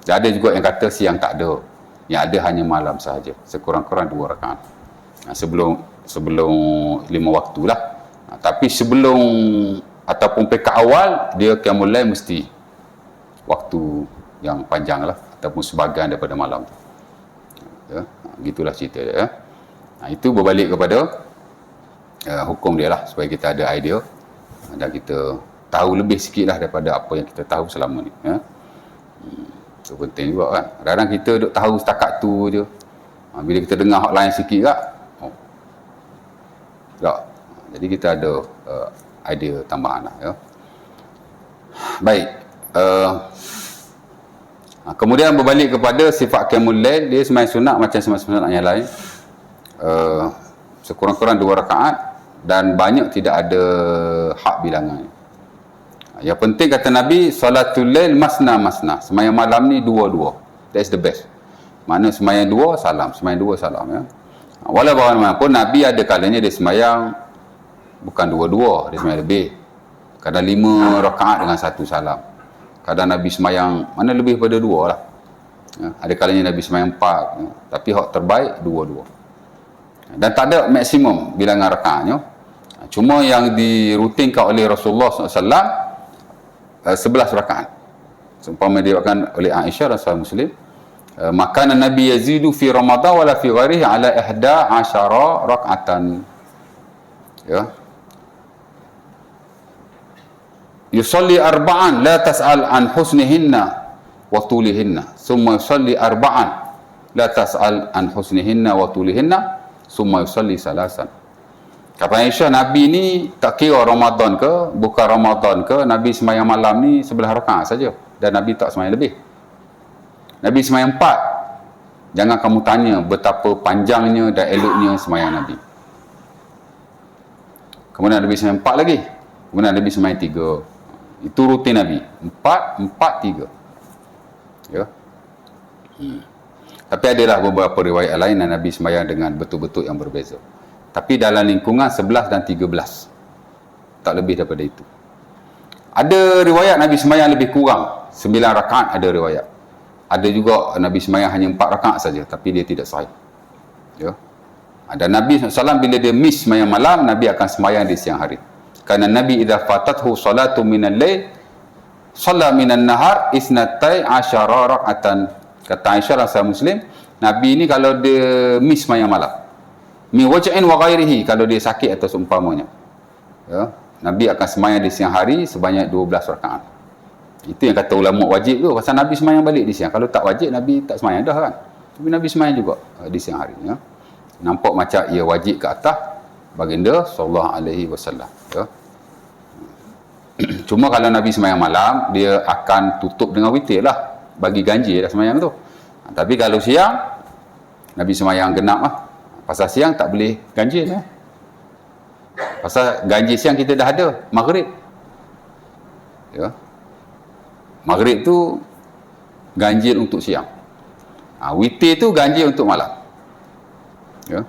Speaker 1: Dan ada juga yang kata siang tak ada. Yang ada hanya malam sahaja. Sekurang-kurang 2 rakaat. Sebelum 5 waktu lah. Tapi sebelum ataupun pekat awal, dia qiyamul lail mesti waktu yang panjang lah, ataupun sebahagian daripada malam tu. Ya, gitulah cerita dia. Ya. Itu berbalik kepada hukum dia lah, supaya kita ada idea dan kita tahu lebih sikit lah daripada apa yang kita tahu selama ni. Ya. Itu penting juga kan. Kadang-kadang kita duk tahu setakat tu je. Bila kita dengar hak lain sikit tak, tak. Jadi kita ada idea tambahan lah. Ya. Baik. Kemudian berbalik kepada sifat qiyamul lail, dia sembahyang sunat macam sembahyang sunat yang lain. Sekurang-kurang 2 rakaat dan banyak tidak ada hak bilangan. Yang penting kata Nabi, salatul lail masna masna. Sembahyang malam ni 2-2. That's the best. Mana sembahyang 2 salam, sembahyang 2 salam, ya. Walau bagaimanapun Nabi ada kalanya dia sembahyang bukan 2-2, dia sembahyang lebih. Kadang 5 rakaat dengan 1 salam. Kadang Nabi semayang mana lebih pada 2 lah. Ada kalanya Nabi semayang 4, tapi hak terbaik 2-2. Dan tak ada maksimum bilangan rakaatnya. Cuma yang dirutinkan oleh Rasulullah SAW 11 rakaat. Seumpama diriwayatkan oleh Aisyah dan Sahih Muslim, makanan Nabi yazidu fi Ramadan wala fi ghairihi ala 11 rakaatan. Ya. Yusalli arba'an la tas'al an husnihinna wa tulihinna, thumma yusalli arba'an la tas'al an husnihinna wa tulihinna, thumma yusalli salasan. Kata Aisyah, Nabi ni tak kira Ramadan ke, bukan Ramadan ke, Nabi semayang malam ni 11 rakaat saja. Dan Nabi tak semayang lebih. Nabi semayang 4. Jangan kamu tanya betapa panjangnya dan eloknya semayang Nabi. Kemudian Nabi semayang 4 lagi. Kemudian Nabi semayang 3. Itu rutin Nabi. 4, 4, 3. Ya. Tapi adalah beberapa riwayat lain yang Nabi semayang dengan betul-betul yang berbeza. Tapi dalam lingkungan 11 dan 13. Tak lebih daripada itu. Ada riwayat Nabi semayang lebih kurang. 9 rakaat ada riwayat. Ada juga Nabi semayang hanya 4 rakaat saja. Tapi dia tidak sahih. Ya. Dan Nabi SAW bila dia miss semayang malam, Nabi akan semayang di siang hari. Kerana Nabi idza fatathu salatu minal lail, shalla minan nahar isnatai asyara rakaatan. Kata Aisyah dan Muslim, Nabi ni kalau dia miss semayang malam, mi waj'in wa ghairihi, kalau dia sakit atau seumpamanya, ya, Nabi akan semayang di siang hari sebanyak 12 rakaat. Itu yang kata ulama wajib tu, pasal Nabi semayang balik di siang. Kalau tak wajib, Nabi tak semayang dah kan. Tapi Nabi semayang juga di siang hari, ya. Nampak macam ia wajib ke atas baginda sallallahu alaihi wasallam, ya. Cuma kalau Nabi semayang malam, dia akan tutup dengan witir lah, bagi ganjil dah semayang tu. Tapi kalau siang, Nabi semayang genap lah. Pasal siang tak boleh ganjil, ya. Pasal ganjil siang kita dah ada, maghrib, ya. Maghrib tu ganjil untuk siang, witir tu ganjil untuk malam, ya.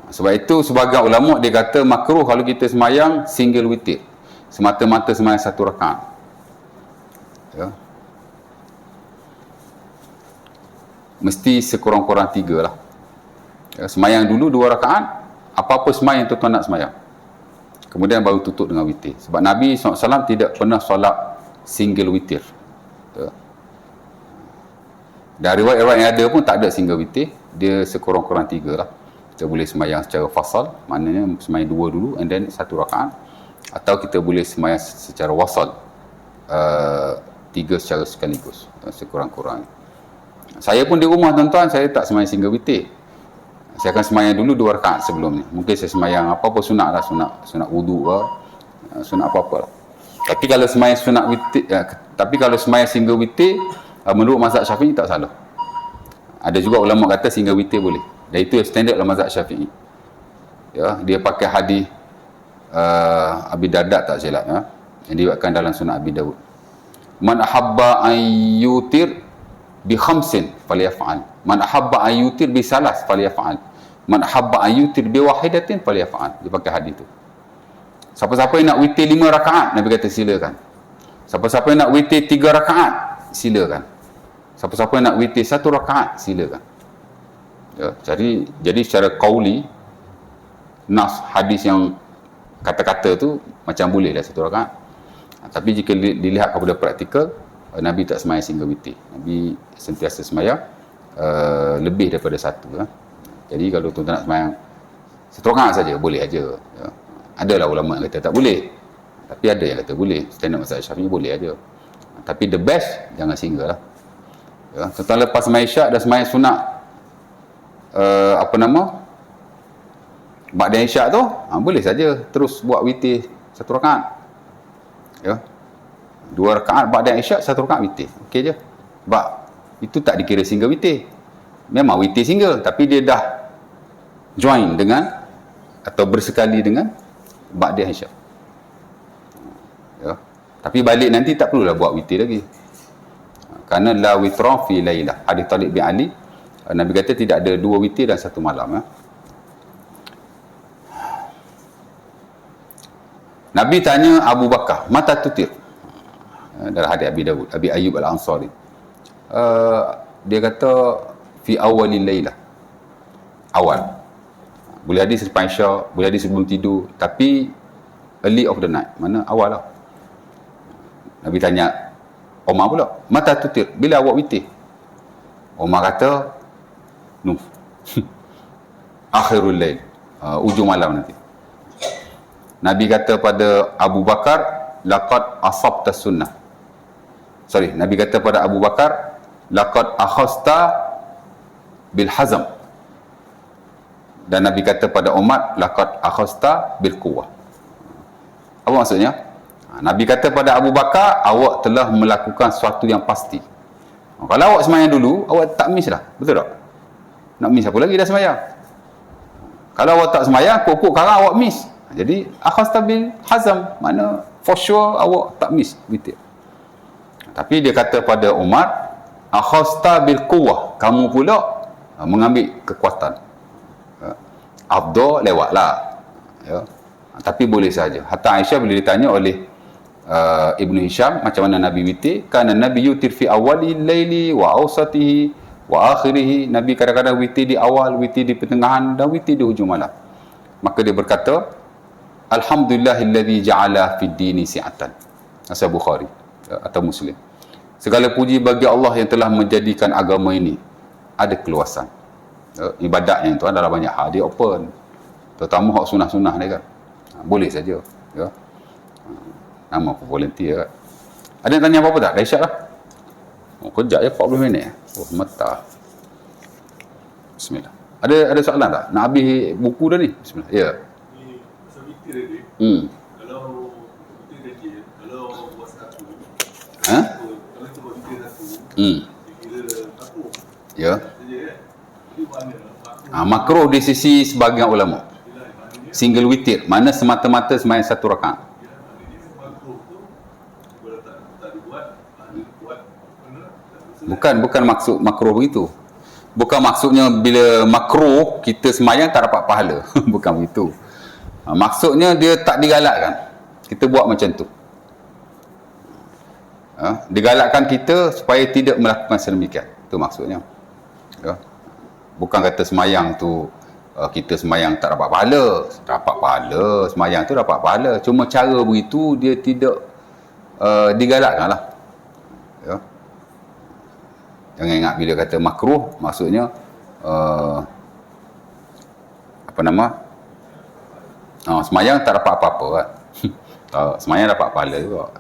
Speaker 1: Sebab itu sebagian ulama dia kata makruh kalau kita semayang single witir, semata-mata semayang 1 rakaat, ya. Mesti sekurang-kurang 3 lah, ya. Semayang dulu 2 rakaat, apa-apa semayang tuan-tuan nak semayang, kemudian baru tutup dengan witir. Sebab Nabi SAW tidak pernah solat single witir, ya. Dan riwayat-riwayat yang ada pun tak ada single witir. Dia sekurang-kurang 3 lah. Kita boleh semayang secara fasal, maknanya semayang 2 dulu and then 1 rakaat, atau kita boleh semayang secara wasal, 3 secara sekaligus, sekurang-kurang. Saya pun di rumah tuan-tuan, saya tak semayang single witir. Saya akan semayang dulu 2 rakaat sebelum ni. Mungkin saya semayang apa-apa sunat lah, sunat wudu lah, sunat apa-apa lah. Tapi kalau semayang sunat witir, tapi kalau semayang single witir, menurut mazhab Syafi'i tak salah. Ada juga ulama kata single witir boleh. Dan itu yang standard dalam mazhab Syafi'i. Ya, dia pakai hadis Abi Darda tak silap, ya, yang diriwayatkan dalam Sunan Abi Dawud. Man ahabba an yutir bi khamsin falyaf'al. Man ahabba an yutir bi salas falyaf'al. Man ahabba an yutir bi wahidatin falyaf'al. Dia pakai hadis tu. Siapa-siapa yang nak witir 5 rakaat, Nabi kata silakan. Siapa-siapa yang nak witir 3 rakaat, silakan. Siapa-siapa yang nak witir 1 rakaat, silakan. Ya, jadi secara qauli, nas hadis yang kata-kata tu macam boleh lah 1 rakaat. Tapi jika dilihat kepada praktikal, Nabi tak semayang single witir. Nabi sentiasa semayang lebih daripada 1. Jadi kalau tuan-tuan nak semayang 1 rakaat saja, boleh aja, ya. Adalah ulama yang kata tak boleh, tapi ada yang kata boleh. Standard mazhab Syafi'i boleh aja. Tapi the best jangan single lah, ya. Tuan-tuan lepas semayang isyak dah semayang sunat ba'da isyak tu, boleh saja terus buat witir 1 rakaat, ya. 2 rakaat ba'da isyak, 1 rakaat witir, okey je. Sebab itu tak dikira single witir. Memang witir single, tapi dia dah join dengan atau bersekali dengan ba'da isyak, ya. Tapi balik nanti tak perlulah buat witir lagi, kerana la witra fi lailah. Hadis Talib bin Ali, Nabi kata tidak ada 2 witir dalam 1 malam, ya. Nabi tanya Abu Bakar, mata tutir. Dalam hadis Abi Ayyub Al-Ansari. Dia kata fi awalil lailah. Awal. Boleh hadis selepas Isya, boleh hadis sebelum tidur, tapi early of the night. Mana awal lah. Nabi tanya Omar pula, mata tutir, bila awak witir? Omar kata, no. Akhirul lail, ujung malam nanti. Nabi kata pada Abu Bakar, laqad asabta sunnah. Nabi kata pada Abu Bakar, laqad akhasta bil hazam. Dan Nabi kata pada Umar, laqad akhasta bil quwwah. Apa maksudnya? Nabi kata pada Abu Bakar, awak telah melakukan sesuatu yang pasti. Kalau awak semayang dulu, awak tak miss dah. Betul tak? Nak miss apa lagi dah semayang? Kalau awak tak semayang, pokok karang awak miss. Jadi, akhasta bil hazam. Mana for sure awak tak miss. Betul. Tapi dia kata pada Umar, akhasta bil quwwah. Kamu pula mengambil kekuatan. Afdal lewatlah. Ya. Tapi boleh saja. Hatta Aisyah bila ditanya oleh Ibnu Hisham macam mana Nabi witir, kerana Nabi yutir fi awali laili wa awsatihi wa akhirih. Nabi kadang-kadang witir di awal, witir di pertengahan dan witir di hujung malam. Maka dia berkata, alhamdulillahilladzi ja'ala fid dini si'atan. Sahih Bukhari atau Muslim. Segala puji bagi Allah yang telah menjadikan agama ini ada keluasan. Ibadatnya itu adalah banyak hal, dia open. Terutama hak sunah-sunah ni kan. Boleh saja. Ya. Nama apa volunteer kan. Ada yang tanya apa-apa tak? Dah isyak lah. Oh, kejap je 40 minit. Oh, mata. Bismillah. Ada soalan tak? Nak habis buku dah ni? Bismillah. Ya.
Speaker 2: Ni pasal witir tadi. Kalau witir tadi, kalau buat satu.
Speaker 1: Ha?
Speaker 2: Kalau kita buat witir satu. Dia kira satu.
Speaker 1: Ya.
Speaker 2: Saja kan. Jadi mana
Speaker 1: Makruh di sisi sebahagian ulama. Single witir. Mana semata-mata semayang satu rakaat. Bukan maksud makruh begitu. Bukan maksudnya bila makruh kita semayang tak dapat pahala. Bukan begitu. Maksudnya dia tak digalakkan. Kita buat macam tu. Digalakkan kita supaya tidak melakukan sedemikian. Itu maksudnya. Ya. Bukan kata semayang tu kita semayang tak dapat pahala. Dapat pahala. Semayang tu dapat pahala. Cuma cara begitu dia tidak digalakkan lah. Ya. Jangan ingat bila kata makruh, maksudnya semayang tak dapat apa-apa kan. Semayang dapat pahala juga.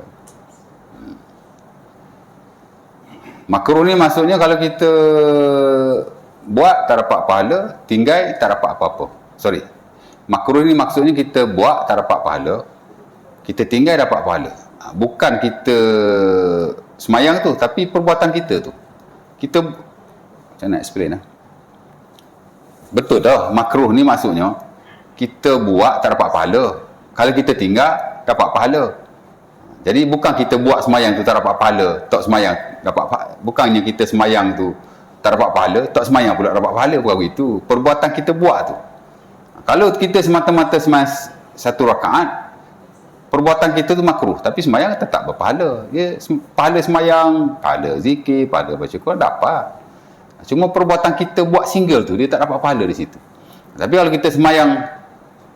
Speaker 1: Makruh ni maksudnya kalau kita buat tak dapat pahala, tinggal tak dapat apa-apa. Makruh ni maksudnya kita buat tak dapat pahala, kita tinggal dapat pahala. Bukan kita semayang tu, tapi perbuatan kita tu. Kita macam nak explain lah. Betul dah, makruh ni maksudnya kita buat tak dapat pahala. Kalau kita tinggal dapat pahala. Jadi bukan kita buat semayang tu tak dapat pahala, tak semayang dapat pahala. Bukannya kita semayang tu tak dapat pahala, tak semayang pula dapat pahala. Bukan begitu. Perbuatan kita buat tu. Kalau kita semata-mata semayang satu rakaat, perbuatan kita tu makruh, tapi semayang tetap berpahala. Dia pahala semayang, pahala zikir, pahala baca Quran dapat. Cuma perbuatan kita buat single tu dia tak dapat pahala di situ. Tapi kalau kita semayang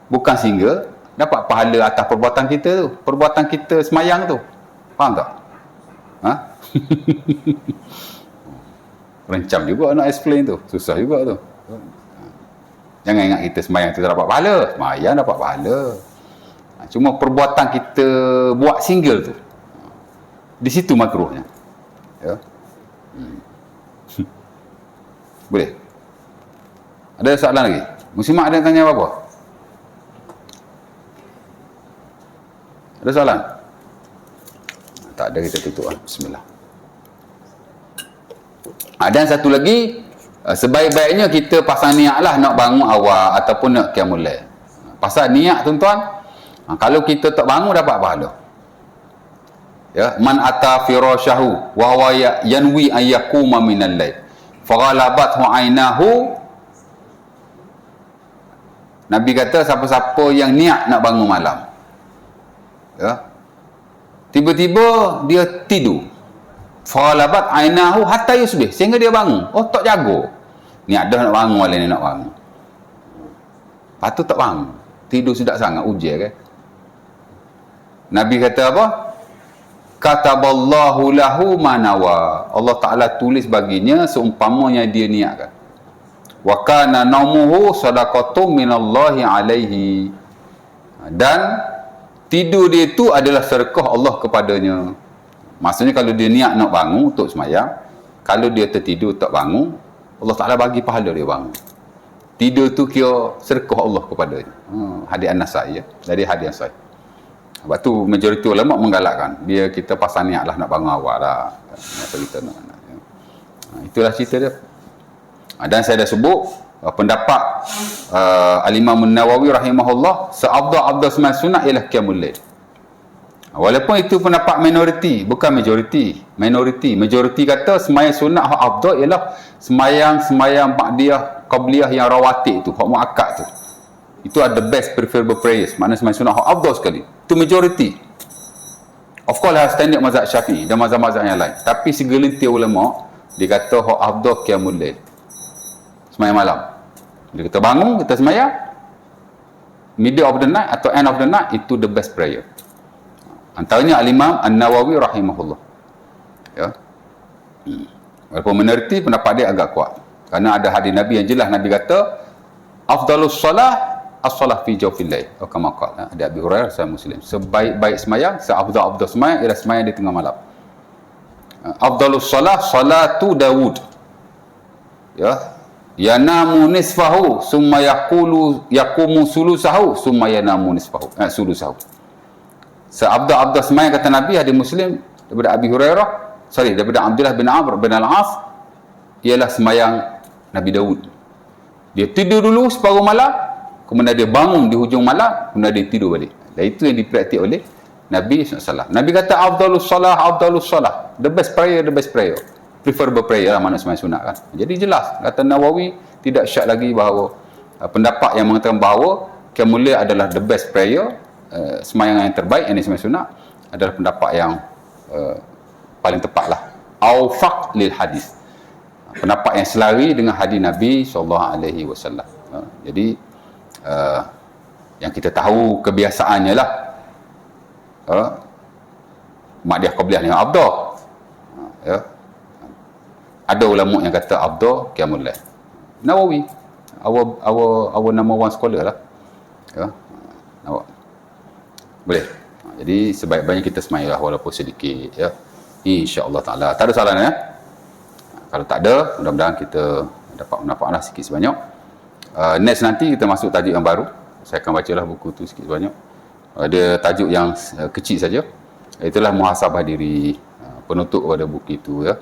Speaker 1: bukan single, dapat pahala atas perbuatan kita tu. Perbuatan kita semayang tu. Faham tak? Rencam juga nak explain tu. Susah juga tu. Jangan ingat kita semayang tu tak dapat pahala. Semayang dapat pahala. Cuma perbuatan kita buat single tu, di situ makruhnya. Ya. Boleh? Ada soalan lagi? Muslimat ada yang tanya apa-apa? Ada soalan? Tak ada, kita tutup lah. Bismillah. Dan satu lagi, sebaik-baiknya kita pasang niat lah nak bangun awal ataupun nak qiyamul lail. Pasal niat tuan-tuan, kalau kita tak bangun dapat pahala. Ya, man ata firashahu wa huwa yanwi an yaquma minal lail faghalabathu ainahu. Nabi kata siapa-siapa yang niat nak bangun malam, Ya. Tiba-tiba dia tidur. Falabat ainahu hatta yusbih, sehingga dia bangun. Oh, tak jaga. Ni ada nak bangun, wala ni nak bangun. Patut tak bangun. Tidur sedap sangat, ujian kan. Nabi kata apa? Kataballahu lahu manawa. Allah Ta'ala tulis baginya seumpamanya dia niatkan. Wa kana naumuhu sadaqatum minallahi alaihi. Dan tidur dia itu adalah sedekah Allah kepadanya. Maksudnya kalau dia niat nak bangun untuk semayang, kalau dia tertidur tak bangun, Allah Ta'ala bagi pahala dia bangun. Tidur tu kira sedekah Allah kepadanya. Hadis An-Nasai ya. Dari hadis An-Nasai. Sebab tu majoriti ulama menggalakkan biar kita pasang niat lah nak bangun awal lah. Masa kita nak ya. Itulah cerita dia. Dan saya dah sebut pendapat Al-Imam An-Nawawi rahimahullah, seafdal sembahyang sunat ialah qiyamul lail. Walaupun itu pendapat minoriti, bukan majoriti. Majoriti kata sembahyang sunat hak afdal ialah sembahyang ba'diyah qabliyah yang rawatib tu, hak muakkad tu. Itu ada best preferable prayers. Maknanya sembahyang sunat hak afdal sekali. Itu majoriti. Of course lah standard mazhab Syafi'i dan mazhab-mazhab yang lain. Tapi segelintir ulama dia kata hak afdal qiyamul lail. Sembahyang malam. Bila kita bangun, kita sembahyang middle of the night atau end of the night, itu the best prayer. Antaranya Al-Imam An-Nawawi rahimahullah. Ya. Walaupun minoriti, pendapat dia agak kuat. Kerana ada hadis Nabi yang jelas, Nabi kata afdalus salah as-salah fi jawfil lail. Oh, kama qala. Ada Abi Hurairah Sahih Muslim. Sebaik-baik sembahyang, seafdal sembahyang ialah sembahyang di tengah malam. Afdalus salah salatu Daud. Ya. Yanamu nisfahu summa yaqumu sulusahu summa yanamu nisfahu sulusahu. Seabda sembahyang kata Nabi, hadis Muslim daripada Abi Hurairah, daripada Abdullah bin Amr bin Al-As, ialah sembahyang Nabi Daud. Dia tidur dulu separuh malam, kemudian dia bangun di hujung malam, kemudian dia tidur balik. Dan itu yang dipraktik oleh Nabi SAW. Nabi kata afdalus salah, the best prayer, preferable prayer lah makna sembahyang sunat kan. Jadi jelas kata Nawawi tidak syak lagi bahawa pendapat yang mengatakan bahawa qiyamul lail adalah the best prayer, sembahyang yang terbaik, yang sembahyang sunat, adalah pendapat yang paling tepatlah. Awfaq lil hadis. Pendapat yang selari dengan hadis Nabi SAW. Jadi yang kita tahu kebiasaannya lah Ma'diyah Qabliyah yang afdal. Ya. Ada ulama yang kata afdal qiyamul lail. Nawawi, our number one scholar lah. Ya. Boleh. Jadi sebaik-baiknya kita sembahyang walaupun sedikit ya. Insya-Allah taala. Tak ada salah ya. Kalau tak ada, mudah-mudahan kita dapat manfaatlah sikit sebanyak. Next nanti kita masuk tajuk yang baru. Saya akan bacalah buku tu sikit sebanyak. Ada tajuk yang kecil saja. Itulah muhasabah diri, penutup pada buku itu ya.